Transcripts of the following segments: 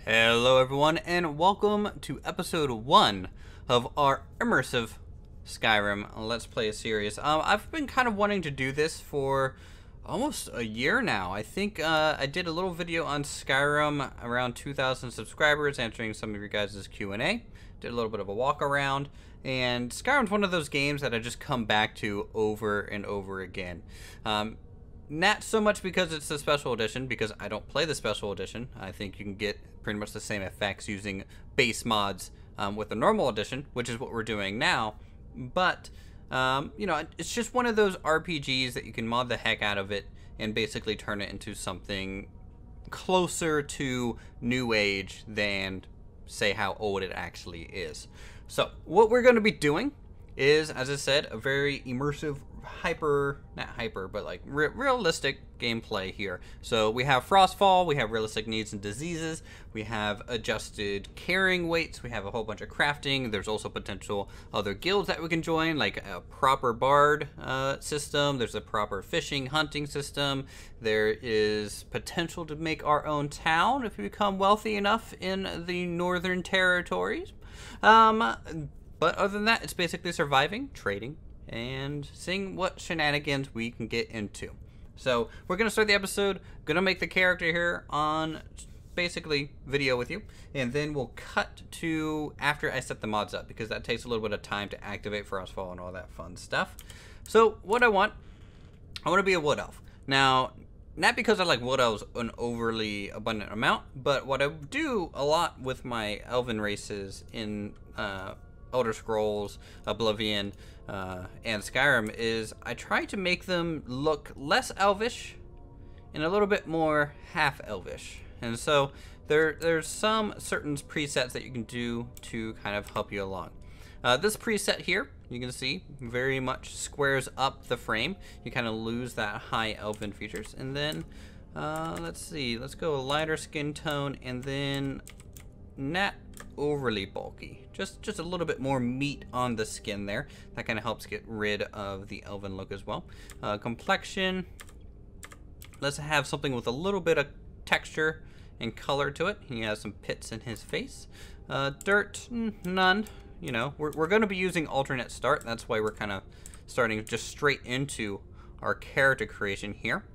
Hello everyone, and welcome to episode 1 of our immersive Skyrim Let's Play series. I've been kind of wanting to do this for almost a year now. I think I did a little video on Skyrim around 2,000 subscribers, answering some of your guys' Q&A. Did a little bit of a walk around, and Skyrim's one of those games that I just come back to over and over again. Not so much because it's the special edition, because I don't play the special edition. I think you can get pretty much the same effects using base mods with the normal edition, which is what we're doing now. But, you know, it's just one of those RPGs that you can mod the heck out of it and basically turn it into something closer to New Age than, say, how old it actually is. So, what we're going to be doing is, as I said, a very immersive, realistic gameplay here. So we have Frostfall, we have realistic needs and diseases, we have adjusted carrying weights, we have a whole bunch of crafting. There's also potential other guilds that we can join, like a proper bard system. There's a proper fishing, hunting system. There is potential to make our own town if we become wealthy enough in the northern territories. But other than that, it's basically surviving, trading, and seeing what shenanigans we can get into. So we're going to start the episode, going to make the character here on basically video with you, and then we'll cut to after I set the mods up, because that takes a little bit of time to activate Frostfall and all that fun stuff. So what I want to be a wood elf. Now, not because I like wood elves an overly abundant amount, but what I do a lot with my elven races in Elder Scrolls, Oblivion, and Skyrim is I try to make them look less elvish and a little bit more half elvish. And so there's some certain presets that you can do to kind of help you along. This preset here, you can see, very much squares up the frame. You kind of lose that high elven features. And then, let's see, let's go a lighter skin tone, and then not overly bulky. Just a little bit more meat on the skin there. That kind of helps get rid of the elven look as well. Complexion, let's have something with a little bit of texture and color to it. He has some pits in his face. Dirt, none. You know, we're going to be using alternate start. That's why we're kind of starting just straight into our character creation here.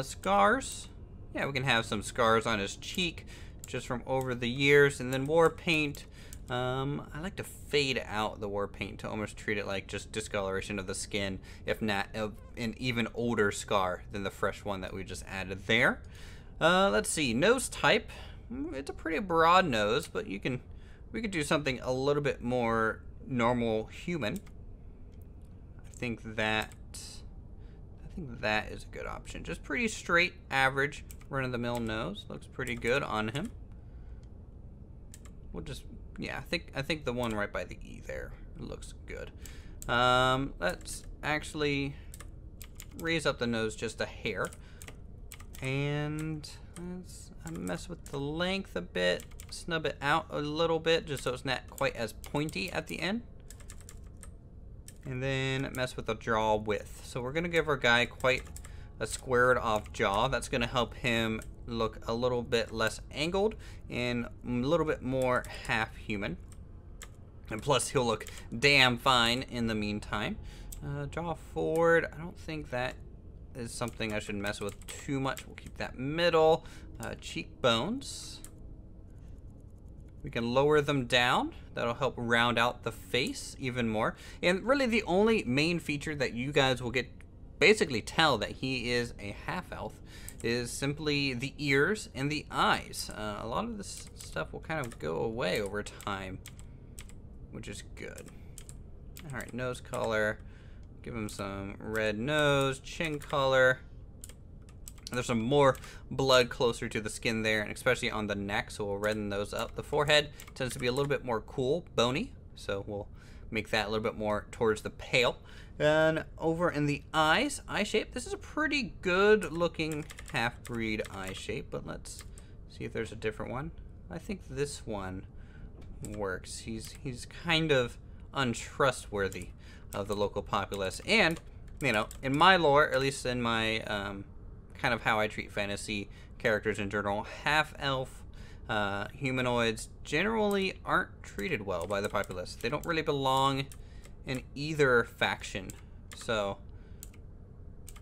Scars, yeah, we can have some scars on his cheek just from over the years. And then war paint, I like to fade out the war paint to almost treat it like just discoloration of the skin, if not an even older scar than the fresh one that we just added there. Let's see, nose type, it's a pretty broad nose, but we could do something a little bit more normal human. I think that is a good option. Just pretty straight, average, run-of-the-mill nose. Looks pretty good on him. We'll just, yeah, I think the one right by the E there looks good. Let's actually raise up the nose just a hair. And let's mess with the length a bit, snub it out a little bit just so it's not quite as pointy at the end. And then mess with the jaw width. So we're gonna give our guy quite a squared off jaw. That's gonna help him look a little bit less angled and a little bit more half human. And plus he'll look damn fine in the meantime. Jaw forward, I don't think that is something I should mess with too much. We'll keep that middle. Cheekbones, we can lower them down. That'll help round out the face even more. And really the only main feature that you guys will get basically tell that he is a half-elf is simply the ears and the eyes. A lot of this stuff will kind of go away over time, which is good. Alright, nose color. Give him some red nose, chin color. There's some more blood closer to the skin there, and especially on the neck, so we'll redden those up. The forehead tends to be a little bit more cool, bony, so we'll make that a little bit more towards the pale. And over in the eyes, eye shape, this is a pretty good looking half-breed eye shape, but let's see if there's a different one. I think this one works. He's kind of untrustworthy of the local populace, and you know, in my lore, at least in my kind of how I treat fantasy characters in general, half elf Humanoids generally aren't treated well by the populace. They don't really belong in either faction, so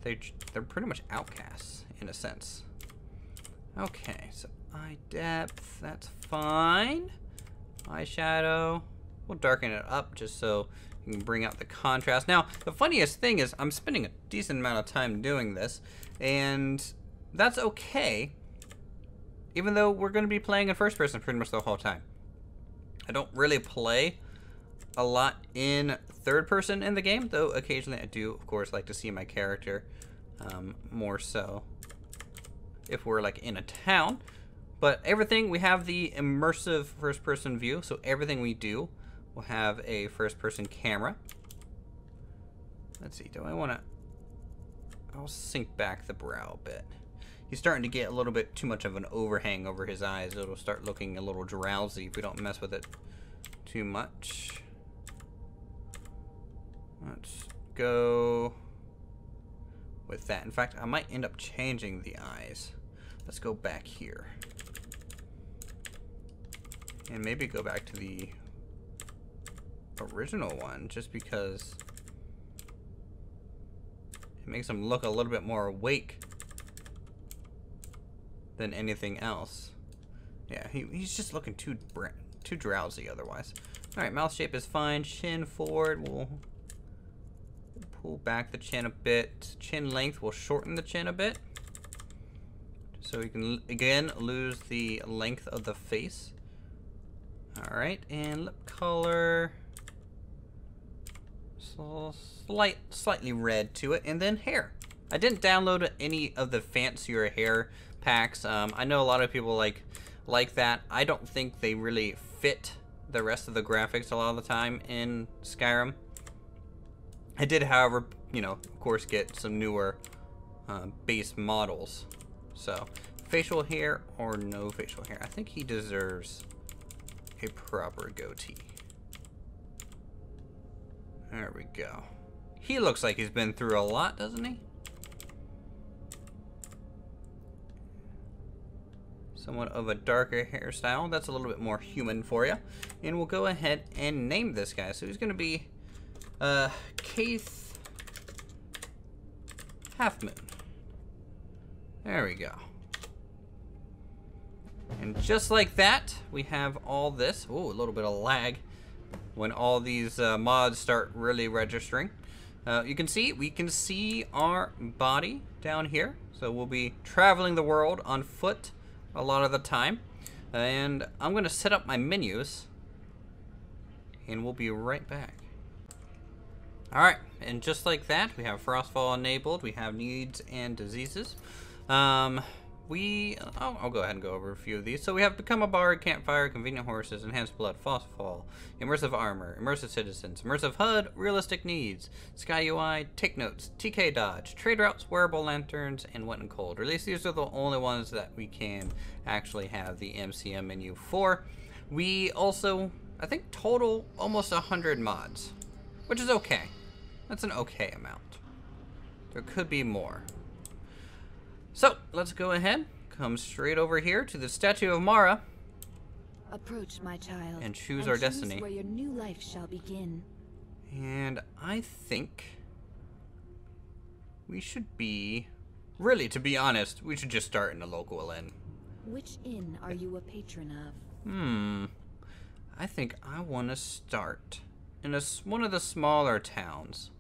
they're pretty much outcasts in a sense. Okay, so eye depth, that's fine. Eyeshadow, we'll darken it up just so you can bring out the contrast. Now, the funniest thing is I'm spending a decent amount of time doing this, and that's okay, even though we're going to be playing in first person pretty much the whole time. I don't really play a lot in third person in the game, though occasionally I do, of course, like to see my character more so if we're like in a town. But everything, we have the immersive first person view, so everything we do will have a first person camera. Let's see, do I want to... I'll sink back the brow a bit. He's starting to get a little bit too much of an overhang over his eyes. It'll start looking a little drowsy if we don't mess with it too much. Let's go with that. In fact, I might end up changing the eyes. Let's go back here. And maybe go back to the original one, just because it makes him look a little bit more awake than anything else. Yeah, he's just looking too drowsy otherwise. Alright, mouth shape is fine. Chin forward, we'll pull back the chin a bit. Chin length, we'll shorten the chin a bit, so we can, again, lose the length of the face. Alright, and lip color, so slightly red to it, and then hair. I didn't download any of the fancier hair packs. I know a lot of people like that. I don't think they really fit the rest of the graphics a lot of the time in Skyrim. I did, however, you know, of course, get some newer base models. So, facial hair or no facial hair? I think he deserves a proper goatee. There we go. He looks like he's been through a lot, doesn't he? Somewhat of a darker hairstyle. That's a little bit more human for you. And we'll go ahead and name this guy. So he's going to be Kaeth Halfmoon. There we go. And just like that, we have all this. Ooh, a little bit of lag when all these mods start really registering. You can see, we can see our body down here. So we'll be traveling the world on foot a lot of the time. And I'm going to set up my menus, and we'll be right back. Alright, and just like that, we have Frostfall enabled. We have needs and diseases. I'll go ahead and go over a few of these. So we have Become a Bard, Campfire, Convenient Horses, Enhanced Blood, Frostfall, Immersive Armor, Immersive Citizens, Immersive HUD, Realistic Needs, Sky UI, Take Notes, TK Dodge, Trade Routes, Wearable Lanterns, and Wet and Cold. Or at least these are the only ones that we can actually have the MCM menu for. We also, I think, total almost 100 mods, which is okay. That's an okay amount. There could be more. So, let's go ahead, come straight over here to the statue of Mara. Approach, my child, and choose our destiny. Where your new life shall begin. And I think we should be, really, to be honest, we should just start in a local inn. Which inn are you a patron of? I think I want to start in one of the smaller towns.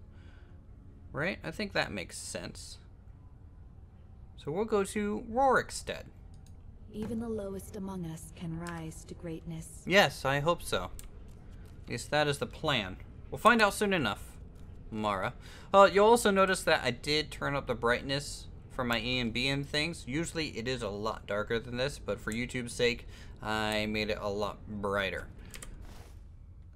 Right? I think that makes sense. So we'll go to Rorikstead. Even the lowest among us can rise to greatness. Yes, I hope so. At least that is the plan. We'll find out soon enough, Mara. You'll also notice that I did turn up the brightness for my E and B and things. Usually it is a lot darker than this, but for YouTube's sake, I made it a lot brighter.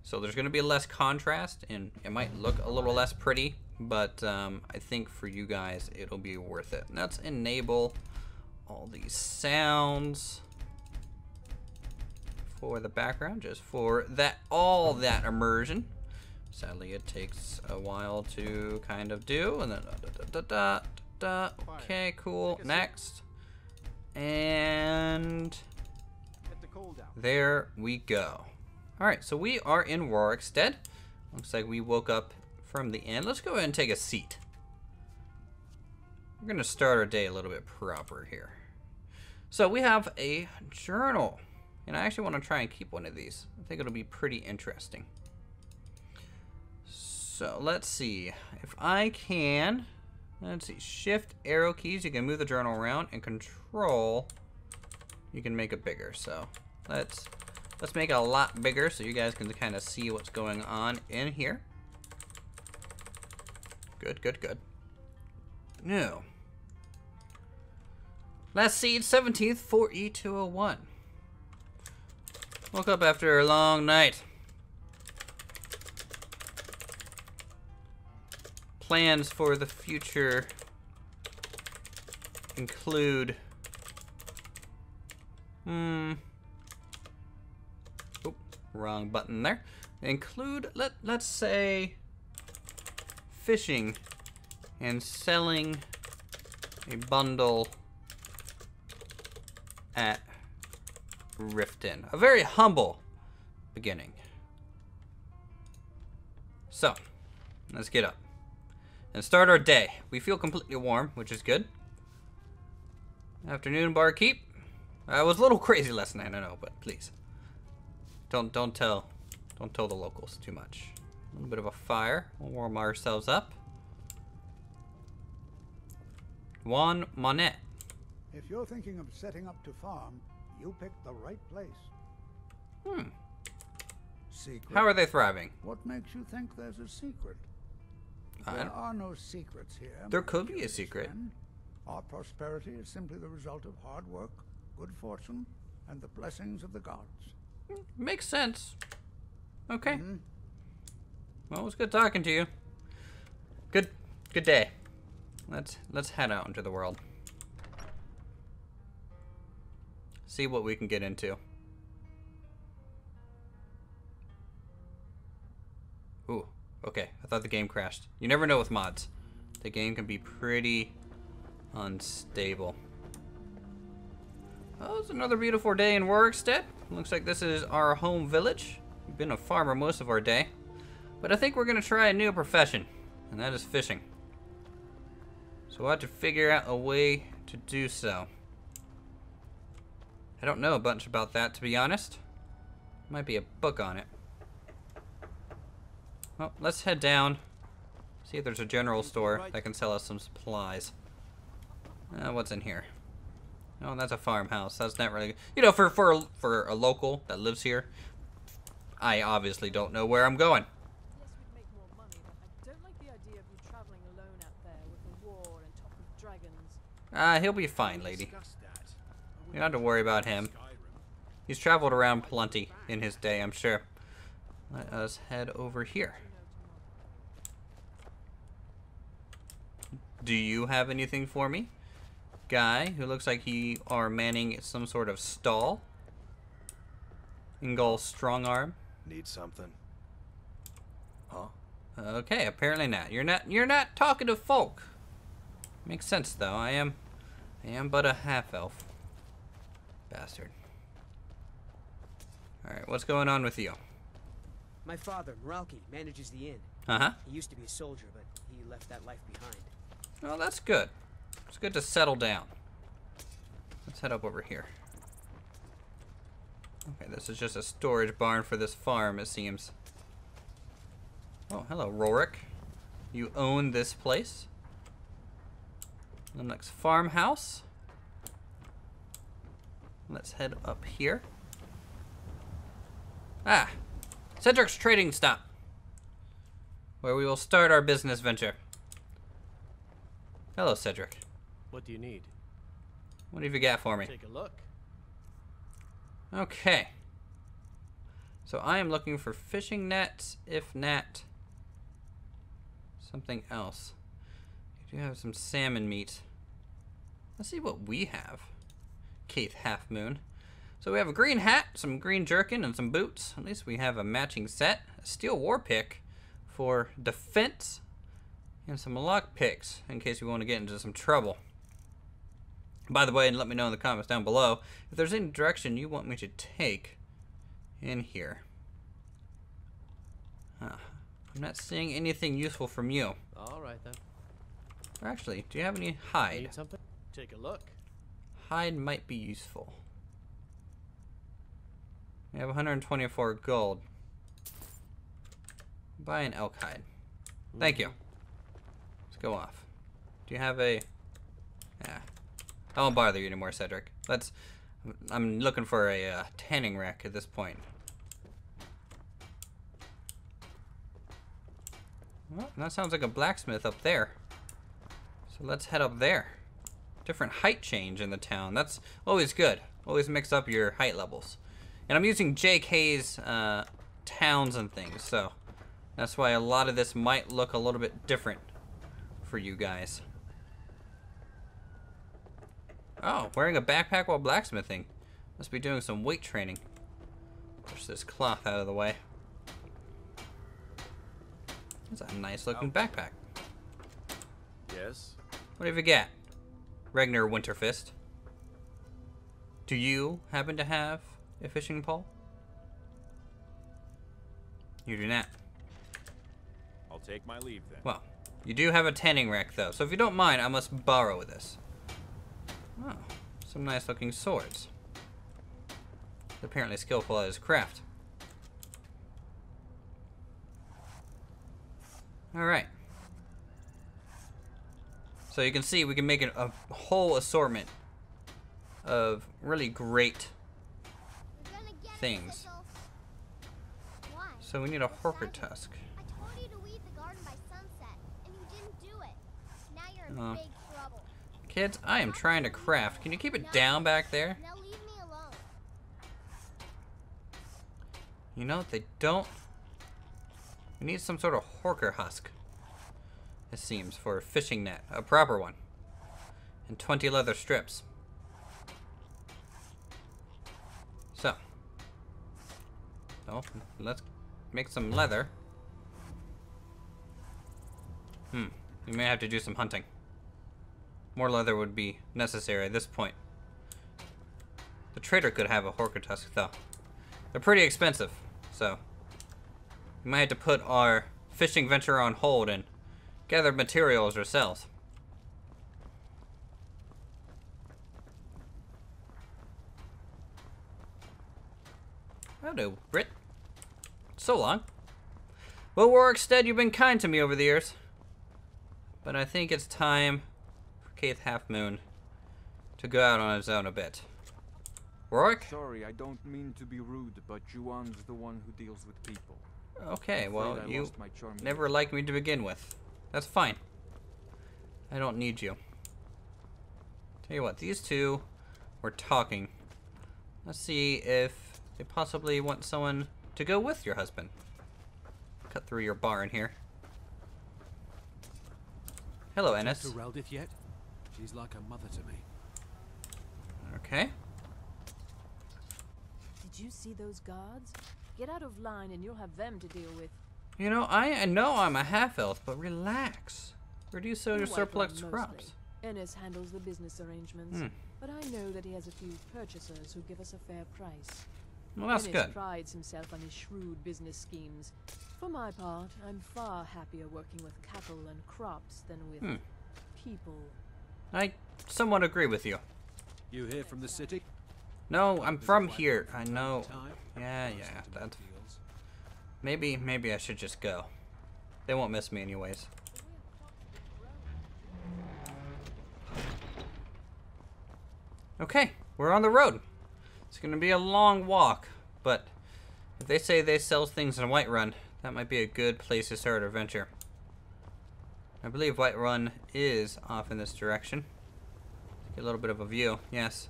So there's going to be less contrast, and it might look a little less pretty, but I think for you guys, it'll be worth it. Let's enable all these sounds for the background, just for all that immersion. Sadly, it takes a while to kind of do, and then okay, cool. Next, and There we go. Alright, so we are in Rorikstead. Looks like we woke up from the inn. Let's go ahead and take a seat. We're going to start our day a little bit proper here. So we have a journal. And I actually want to try and keep one of these. I think it'll be pretty interesting. So let's see. If I can... Let's see. Shift, arrow keys. You can move the journal around. And control... You can make it bigger. So let's make it a lot bigger so you guys can kind of see what's going on in here. Good, good, good. No. Last seed, 17th, 4E201. Woke up after a long night. Plans for the future include... Oop, wrong button there. Include, let's say, fishing and selling a bundle at Riften. A very humble beginning. So, let's get up and start our day. We feel completely warm, which is good. Afternoon, barkeep. I was a little crazy last night, I know, but please. Don't tell the locals too much. A little bit of a fire. We'll warm ourselves up. One Monet. If you're thinking of setting up to farm, you picked the right place. Secret? How are they thriving? What makes you think there's a secret? There are no secrets here. There could be a secret. Friend. Our prosperity is simply the result of hard work, good fortune, and the blessings of the gods. Makes sense. Okay. Well, it was good talking to you. Good day. Let's head out into the world. See what we can get into. Ooh, okay. I thought the game crashed. You never know with mods. The game can be pretty unstable. Oh, it's another beautiful day in Rorikstead. Looks like this is our home village. We've been a farmer most of our day. But I think we're going to try a new profession, and that is fishing. So we'll have to figure out a way to do so. I don't know a bunch about that, to be honest. Might be a book on it. Well, let's head down. See if there's a general store that can sell us some supplies. What's in here? Oh, that's a farmhouse. That's not really... You know, for a local that lives here, I obviously don't know where I'm going. Yes, we'd make more money, but I don't like the idea of you traveling alone out there with the war and top of dragons. He'll be fine, lady. You don't have to worry about him. He's traveled around plenty in his day, I'm sure. Let us head over here. Do you have anything for me? Guy who looks like he are manning some sort of stall. Ingol Strongarm. Need something? Huh? Okay, apparently not. You're not talkative folk. Makes sense though. I am but a half-elf. Bastard. Alright, what's going on with you? My father, Meralki, manages the inn. Uh-huh. He used to be a soldier, but he left that life behind. Well, that's good. It's good to settle down. Let's head up over here. Okay, this is just a storage barn for this farm, it seems. Oh, hello, Rorik. You own this place? The next farmhouse. Let's head up here. Ah! Cedric's trading stop, where we will start our business venture. Hello, Cedric. What do you need? What have you got for me? Take a look. Okay. So I am looking for fishing nets, if not something else. You do have some salmon meat. Let's see what we have. Kaeth Halfmoon. So we have a green hat, some green jerkin, and some boots. At least we have a matching set. A steel war pick for defense, and some lock picks in case we want to get into some trouble. By the way, and let me know in the comments down below if there's any direction you want me to take in here? Huh. I'm not seeing anything useful from you. All right then. Or actually, do you have any hide? Need something? Take a look. Hide might be useful. We have 124 gold. Buy an elk hide. Thank you. Let's go off. Do you have a... Yeah. I won't bother you anymore, Cedric. Let's... I'm looking for a tanning rack at this point. Well, that sounds like a blacksmith up there. So let's head up there. Different height change in the town. That's always good. Always mix up your height levels. And I'm using JK's towns and things, so that's why a lot of this might look a little bit different for you guys. Oh, wearing a backpack while blacksmithing. Must be doing some weight training. Push this cloth out of the way. That's a nice looking backpack. Yes. What have you got, Ragnar Winterfist? Do you happen to have a fishing pole? You do not. I'll take my leave then. Well, you do have a tanning rack though, so if you don't mind, I must borrow this. Oh, some nice looking swords. Apparently skillful at his craft. Alright. So you can see we can make a whole assortment of really great things. Why? So we need a horker tusk. I told you to weed the garden by sunset, and you didn't do it. Now you're in big trouble. Kids, I am trying to craft. Can you keep it down back there? Now leave me alone. You know, they don't... We need some sort of horker husk. It seems, for a fishing net. A proper one. And 20 leather strips. So. Oh, let's make some leather. We may have to do some hunting. More leather would be necessary at this point. The trader could have a horker tusk, though. They're pretty expensive, so... We might have to put our fishing venture on hold and gather materials ourselves. Hello, Brit. So long. Well, Rorikstead, you've been kind to me over the years. But I think it's time for Kaeth Halfmoon to go out on his own a bit. Rorik? Sorry, I don't mean to be rude, but Juan's the one who deals with people. Okay, well, I you lost my charm never liked me to begin with. That's fine. I don't need you. Tell you what, these two were talking. Let's see if they possibly want someone to go with your husband. Cut through your barn here. Hello, Ennis. To Reldith yet? She's like a mother to me. Okay. Did you see those guards? Get out of line and you'll have them to deal with. You know, I know I'm a half-elf, but relax. Where do you sell your Whiterun surplus mostly. crops? Ennis handles the business arrangements, but I know that he has a few purchasers who give us a fair price. Well, that's Ennis good. prides himself on his shrewd business schemes. For my part, I'm far happier working with cattle and crops than with people. I somewhat agree with you. You here from the city? No, I'm from here. I know. Time? Yeah, that's... Maybe I should just go. They won't miss me anyways. Okay, we're on the road. It's gonna be a long walk, but if they say they sell things in Whiterun, that might be a good place to start our adventure. I believe Whiterun is off in this direction. Get a little bit of a view. Yes.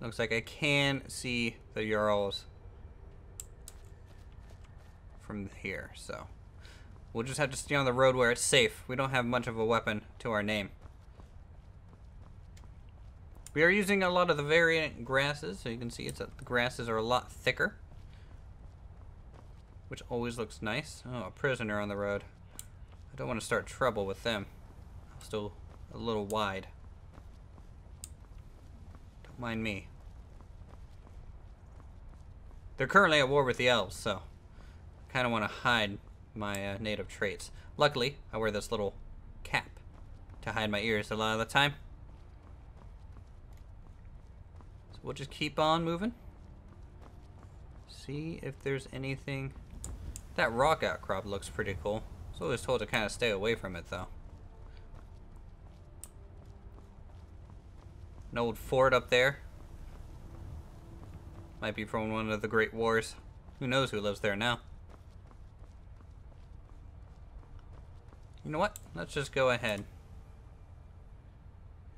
Looks like I can see the Jarls from here, so we'll just have to stay on the road where it's safe. We don't have much of a weapon to our name. We are using a lot of the variant grasses, so you can see the grasses are a lot thicker, which always looks nice. Oh, a prisoner on the road. I don't want to start trouble with them. Still a little wide. Don't mind me. they're currently at war with the elves, so I kind of want to hide my native traits. Luckily, I wear this little cap to hide my ears a lot of the time. So we'll just keep on moving. See if there's anything. That rock outcrop looks pretty cool. I was always told to kind of stay away from it, though. An old fort up there. Might be from one of the Great Wars. Who knows who lives there now? You know what? Let's just go ahead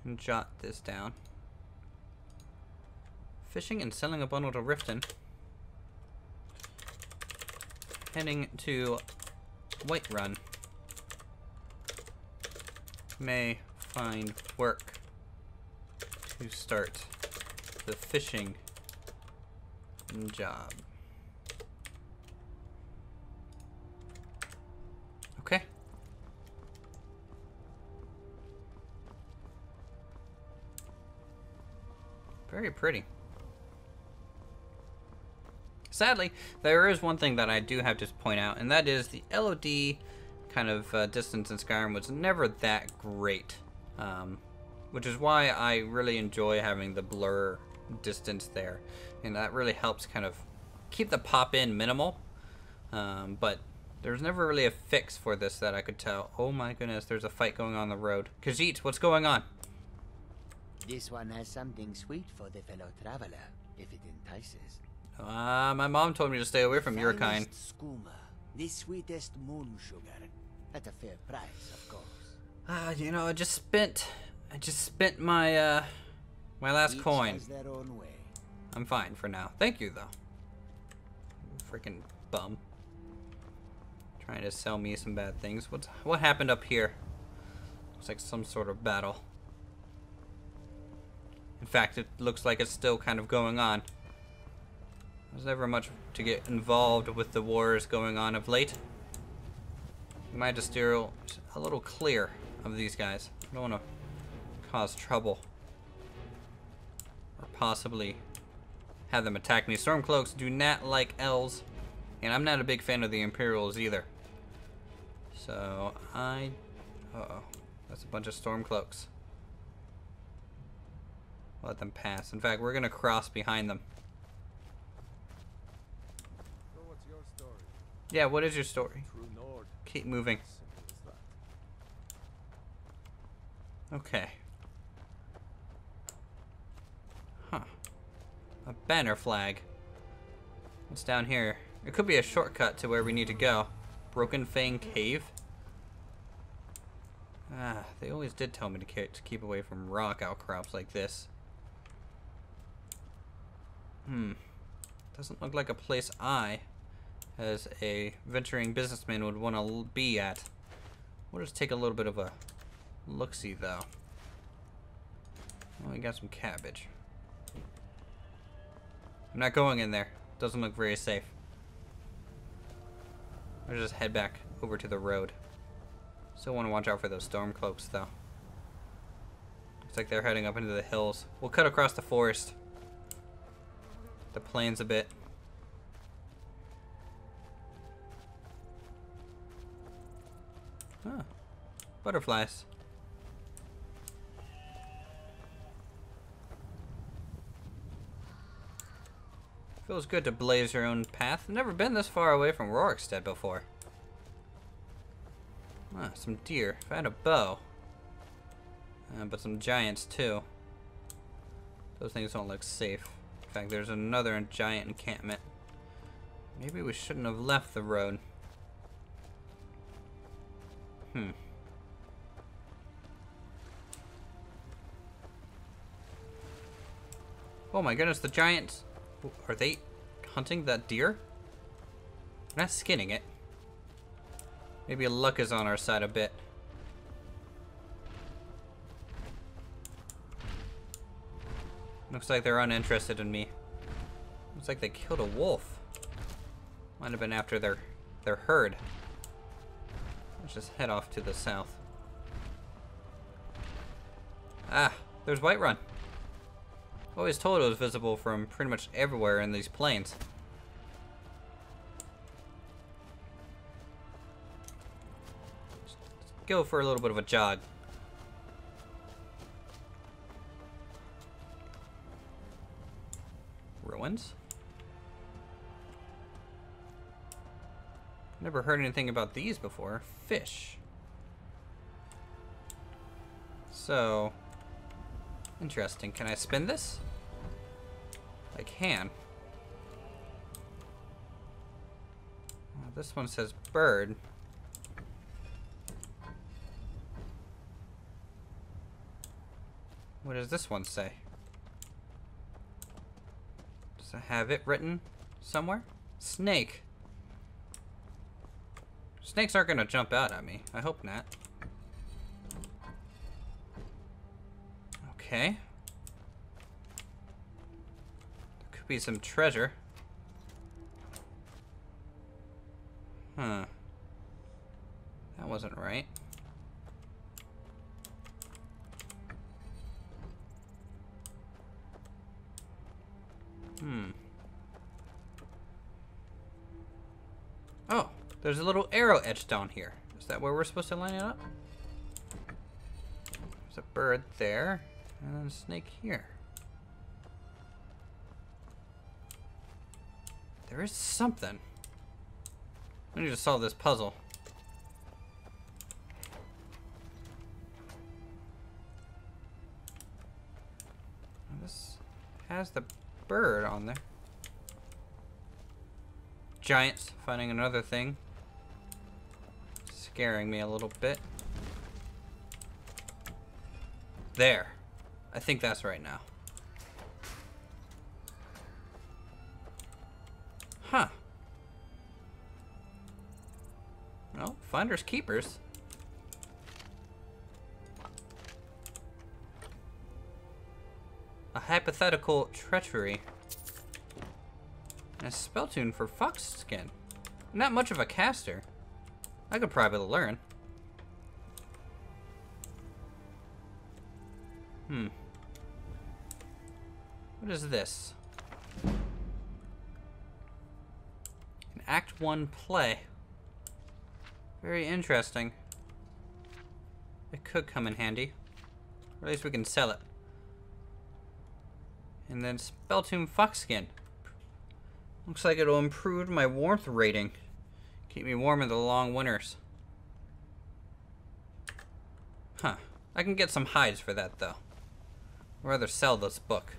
and jot this down. Fishing and selling a bundle to Riften. Heading to Whiterun. May find work to start the fishing job. Okay. Very pretty. Sadly, there is one thing that I do have to point out, and that is the LOD kind of distance in Skyrim was never that great. Which is why I really enjoy having the blur distance there. And that really helps kind of keep the pop-in minimal. But there's never really a fix for this that I could tell. Oh my goodness, there's a fight going on the road. Khajiit, what's going on? This one has something sweet for the fellow traveler, if it entices. My mom told me to stay away from your kind. Skooma, the sweetest moon sugar, at a fair price, of course. You know, I just spent my my last coin. Each has their own way. I'm fine for now. Thank you, though. Freaking bum. Trying to sell me some bad things. What happened up here? Looks like some sort of battle. In fact, it looks like it's still kind of going on. There's never much to get involved with the wars going on of late. We might just steer a little clear of these guys. I don't want to cause trouble. Or possibly have them attack me. Stormcloaks do not like elves. And I'm not a big fan of the Imperials either. So uh-oh. That's a bunch of Stormcloaks. Let them pass. In fact, we're going to cross behind them. So what's your story? Yeah, what is your story? True Nord. Keep moving. Simple as that. Okay. Huh. A banner flag. What's down here? It could be a shortcut to where we need to go. Broken Fang Cave. They always did tell me to keep away from rock outcrops like this. Doesn't look like a place I, as a venturing businessman, would want to be at. We'll just take a little bit of a look-see, though. Oh, we got some cabbage. I'm not going in there. Doesn't look very safe. I'll just head back over to the road. Still want to watch out for those Stormcloaks, though. Looks like they're heading up into the hills. We'll cut across the forest. The plains a bit. Ah, butterflies. Feels good to blaze your own path. Never been this far away from Rorikstead before. Ah, some deer. If I had a bow. But some giants too. Those things don't look safe. In fact, there's another giant encampment. Maybe we shouldn't have left the road. Oh my goodness, the giants. Are they hunting that deer? They're not skinning it. Maybe luck is on our side a bit. Looks like they're uninterested in me. Looks like they killed a wolf. Might have been after their herd. Let's just head off to the south. Ah, there's Whiterun. Always told it was visible from pretty much everywhere in these plains. go for a little bit of a jog. Ruins? Never heard anything about these before. Fish. So, interesting. Can I spin this? I can. Well, this one says bird. What does this one say? Does it have it written somewhere? Snake. Snakes aren't gonna jump out at me. I hope not. Okay. There could be some treasure. Huh. That wasn't right. Oh, there's a little arrow etched down here. Is that where we're supposed to line it up? There's a bird there, and then a snake here. There is something. I need to solve this puzzle. This has the bird on there. Giants, finding another thing. Scaring me a little bit. There. I think that's right now. Huh. Well, finders keepers. A hypothetical treachery. And a spell tune for fox skin. Not much of a caster. I could probably learn. What is this? An Act 1 play. Very interesting. It could come in handy. Or at least we can sell it. And then Spelltune Foxskin. Looks like it'll improve my warmth rating. Keep me warm in the long winters. Huh. I can get some hides for that, though. I'd rather sell this book.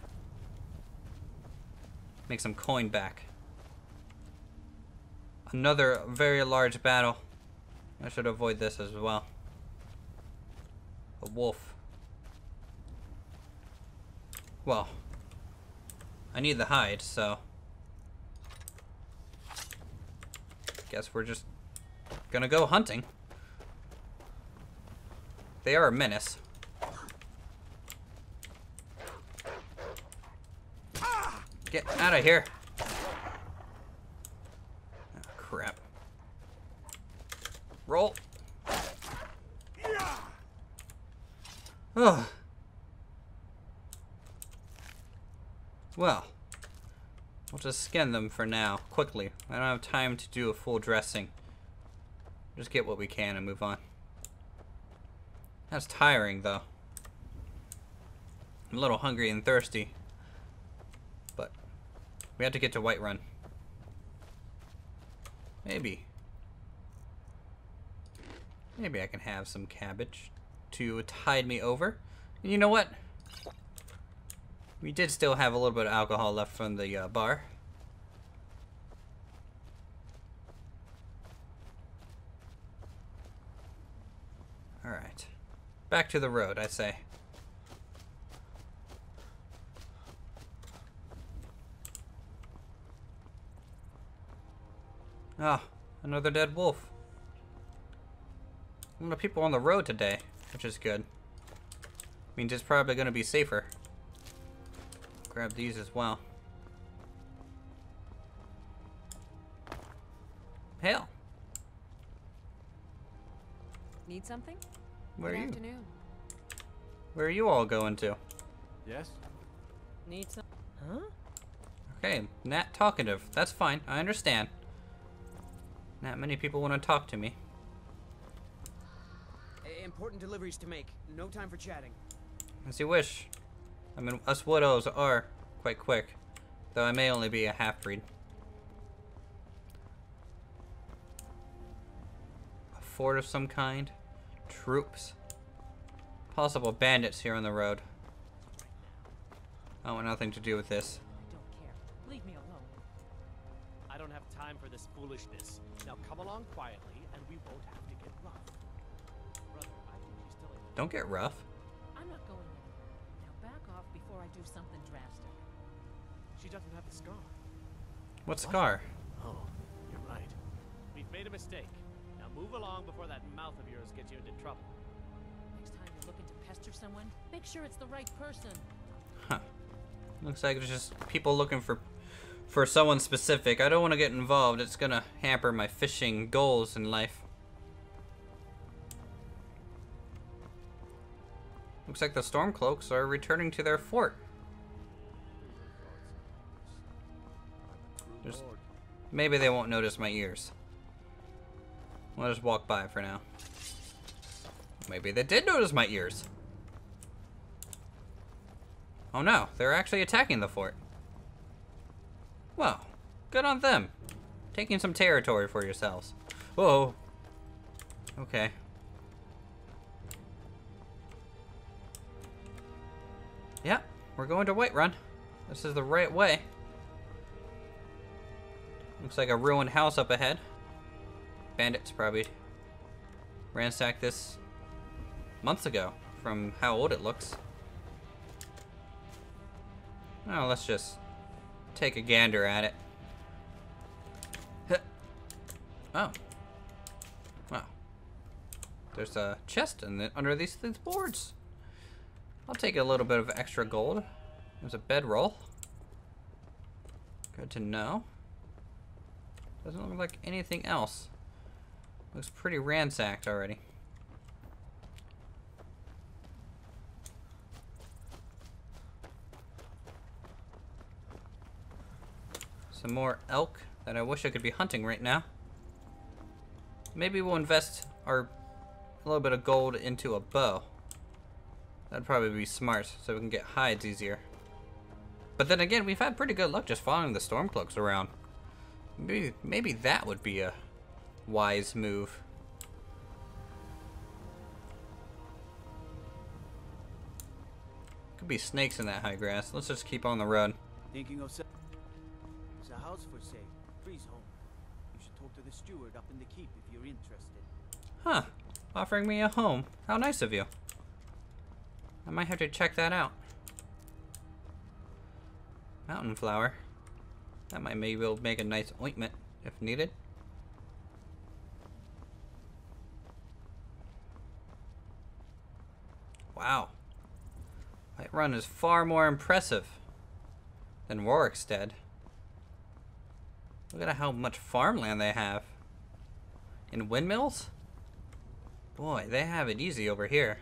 Make some coin back. Another very large battle. I should avoid this as well. A wolf. Well, I need the hide, so guess we're just gonna go hunting. They are a menace. Get out of here. Oh, crap. Roll. Oh. Well, we'll just skin them for now, quickly. I don't have time to do a full dressing. Just get what we can and move on. That's tiring, though. I'm a little hungry and thirsty. But we have to get to Whiterun. Maybe I can have some cabbage to tide me over. And you know what? We did still have a little bit of alcohol left from the bar. Alright. Back to the road, I say. Ah, another dead wolf. A lot of people on the road today, which is good. Means it's probably going to be safer. Grab these as well. Hell. Need something? Where are Good you? afternoon. Where are you all going to? Yes? Need some? Huh? Okay, Nat talkative. That's fine. I understand. Not many people want to talk to me. important deliveries to make. No time for chatting. As you wish. I mean, us widows are quite quick, though I may only be a half-breed. A fort of some kind. Troops. Possible bandits here on the road. I want nothing to do with this. I don't care. Leave me alone. I don't have time for this foolishness. Now come along quietly, and we won't have to get rough. Brother, I think she's still in. Don't get rough. I'm not going anywhere. Now back off before I do something drastic. She doesn't have the scar. What scar? Oh, you're right. We've made a mistake. Now move along before that mouth of yours gets you into trouble. Next time you're looking to pester someone, make sure it's the right person. Huh. Looks like it's just people looking for someone specific. I don't want to get involved. It's gonna hamper my fishing goals in life. Looks like the Stormcloaks are returning to their fort. Maybe they won't notice my ears. I'll just walk by for now. Maybe they did notice my ears. Oh no, they're actually attacking the fort. Well, good on them. Taking some territory for yourselves. Whoa. Okay. Yeah, we're going to Whiterun. This is the right way. Looks like a ruined house up ahead. Bandits probably ransacked this months ago from how old it looks. Well, let's just take a gander at it. Oh. Wow. There's a chest under these boards. I'll take a little bit of extra gold. There's a bedroll. Good to know. Doesn't look like anything else. Looks pretty ransacked already. Some more elk that I wish I could be hunting right now. Maybe we'll invest a little bit of gold into a bow. That'd probably be smart, so we can get hides easier. But then again, we've had pretty good luck just following the Stormcloaks around. Maybe that would be a wise move. Could be snakes in that high grass. Let's just keep on the road. Thinking of there's a house for sale. Freeze home. You should talk to the steward up in the keep if you're interested. Huh. Offering me a home. How nice of you. I might have to check that out. Mountain flower. That might maybe will make a nice ointment if needed. Wow. Whiterun is far more impressive than Rorikstead. Look at how much farmland they have. And windmills? Boy, they have it easy over here.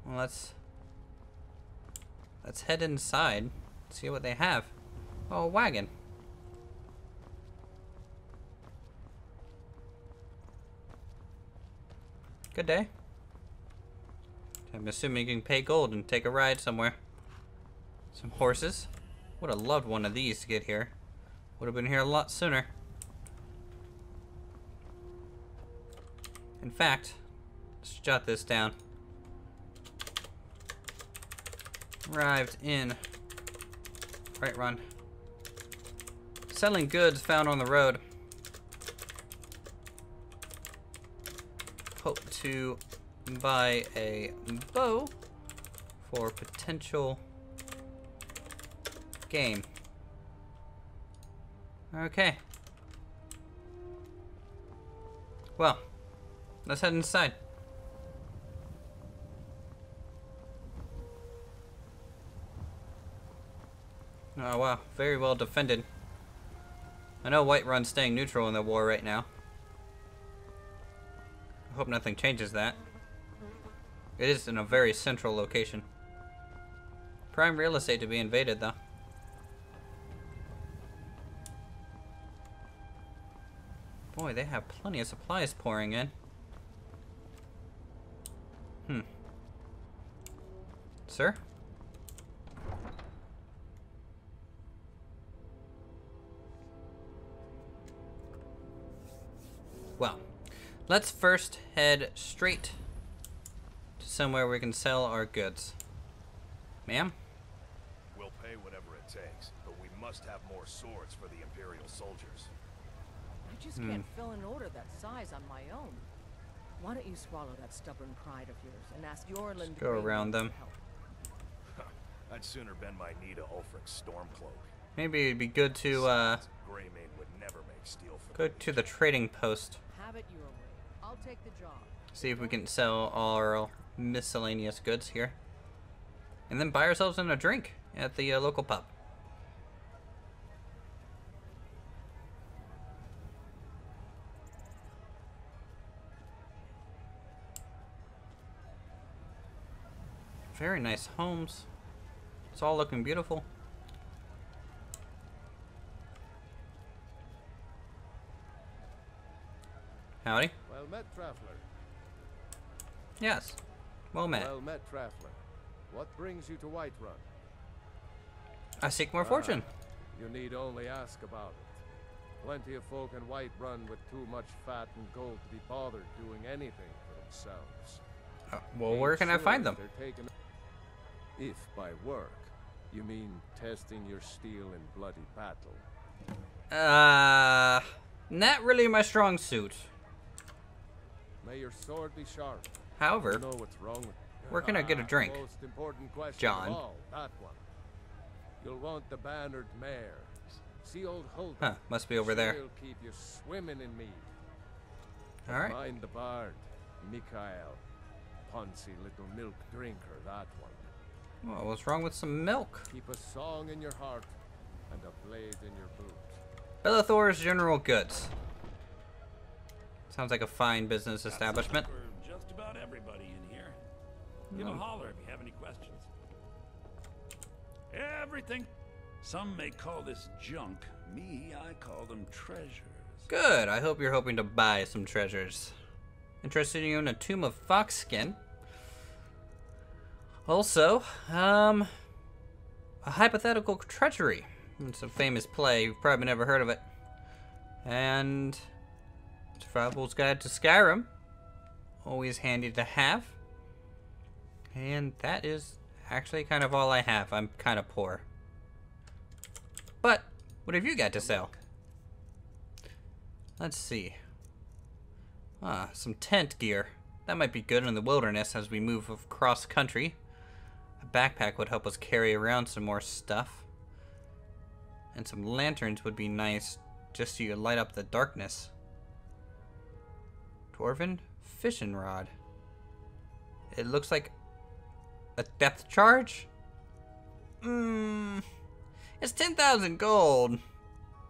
Well, let's head inside, see what they have. Oh, a wagon. Good day. I'm assuming you can pay gold and take a ride somewhere. Some horses. Would have loved one of these to get here. Would have been here a lot sooner. In fact, let's jot this down. Arrived in Whiterun. Selling goods found on the road. Hope to buy a bow for potential game. Okay. Well, let's head inside. Oh wow, very well defended. I know Whiterun's staying neutral in the war right now. I hope nothing changes that. It is in a very central location. Prime real estate to be invaded though. Boy, they have plenty of supplies pouring in. Sir? Well, let's first head straight to somewhere we can sell our goods. Ma'am? We'll pay whatever it takes, but we must have more swords for the Imperial soldiers. I just can't fill an order that size on my own. Why don't you swallow that stubborn pride of yours and ask Yorland Go around them. for help? I'd sooner bend my knee to Ulfric's Stormcloak. Maybe it'd be good to Greymane would never make steel for go to the trading post. Have it your way. I'll take the job. See if we can sell our miscellaneous goods here. And then buy ourselves in a drink at the local pub. Very nice homes. It's all looking beautiful. Howdy. Well met, traveler. Yes. Well met. Well met, traveler. What brings you to Whiterun? I seek more fortune. You need only ask about it. Plenty of folk in Whiterun with too much fat and gold to be bothered doing anything for themselves. Well, where can I find them? If by work, you mean testing your steel in bloody battle. Not really my strong suit. May your sword be sharp. However, You know what's wrong with where can I get a drink? Most important question John. of all, that one. You'll want the bannered mare. See old Hulda. Huh, must be over there. She'll keep you swimming in mead. All right. Mind the bard, Mikhail. Poncy little milk drinker, that one. Well, what's wrong with some milk? Keep a song in your heart and a blade in your boot. Bellathor's General Goods. Sounds like a fine business establishment. For just about everybody in here. Give a holler if you have any questions. Everything. Some may call this junk. Me, I call them treasures. Good. I hope you're hoping to buy some treasures. Interested in a tomb of foxskin. Also, a hypothetical treasury. It's a famous play. You've probably never heard of it. And Survival's Guide to Skyrim. Always handy to have. And that is actually kind of all I have. I'm kind of poor. But what have you got to sell? Let's see. Some tent gear. That might be good in the wilderness as we move across country. A backpack would help us carry around some more stuff. And some lanterns would be nice just so you light up the darkness. Dwarven Fishing Rod. It looks like a depth charge? It's 10,000 gold.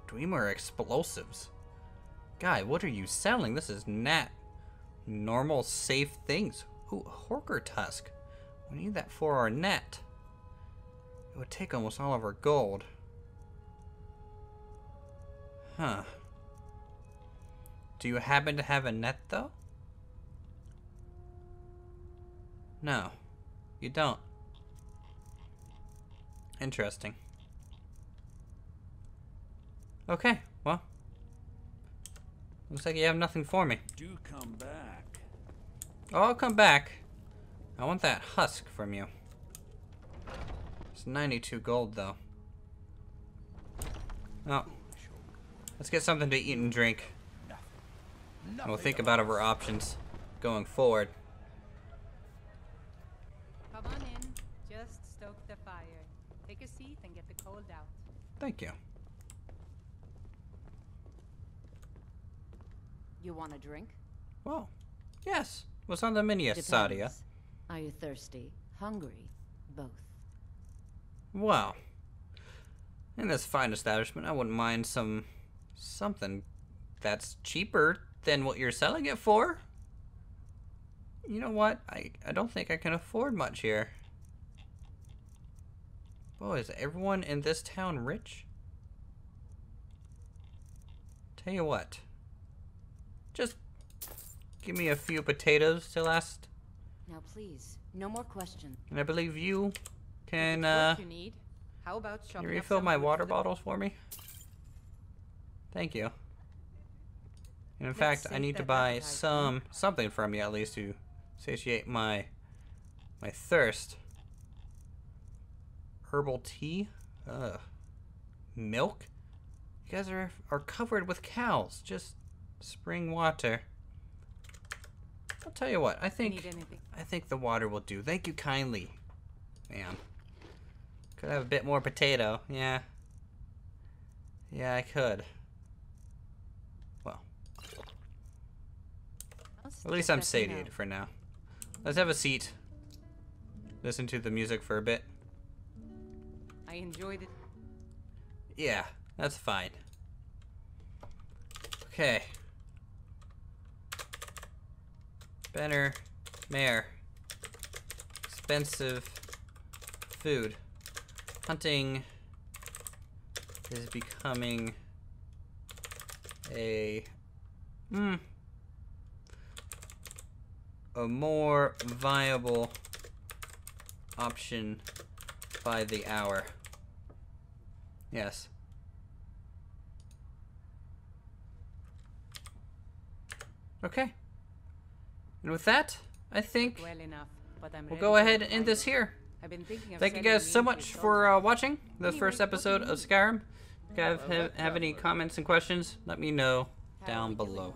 Dreamer explosives. Guy, what are you selling? This is not normal, safe things. Ooh, a Horker tusk. We need that for our net. It would take almost all of our gold. Huh. Do you happen to have a net, though? No, you don't. Interesting. Okay, well. Looks like you have nothing for me. Do come back. Oh, I'll come back. I want that husk from you. It's 92 gold, though. Oh. Let's get something to eat and drink. And we'll think about our options going forward. Come on in. Just stoke the fire. Take a seat and get the cold out. Thank you. You want a drink? Well, yes. What's on the menu, Depends. Sadia? Are you thirsty? Hungry? Both. Well, in this fine establishment, I wouldn't mind something that's cheaper than what you're selling it for. You know what? I don't think I can afford much here. Boy, is everyone in this town rich? Tell you what. just give me a few potatoes to last. Now please, no more questions. And I believe you can, What you need? How about can shopping you up refill some my food water for the- bottles for me? Thank you. And in Let's fact, I save need to that buy appetite, something from you at least to satiate my thirst. Herbal tea? Milk? You guys are covered with cows. Just spring water. I'll tell you what, I think the water will do. Thank you kindly. Man. Could have a bit more potato. Yeah. Yeah, I could. Well. At least I'm satiated for now. Let's have a seat. Listen to the music for a bit. I enjoyed it. Yeah, that's fine. Okay. Better, mare. Expensive food. Hunting is becoming a more viable option by the hour. Yes. Okay. And with that, I think Well enough, but I'm we'll ready go for ahead the and end this final. here. I've been thinking of Thank you sending guys so meat much to for watching the Anyway, first what do episode you of need? Skyrim. If you guys have any comments and questions, let me know down below.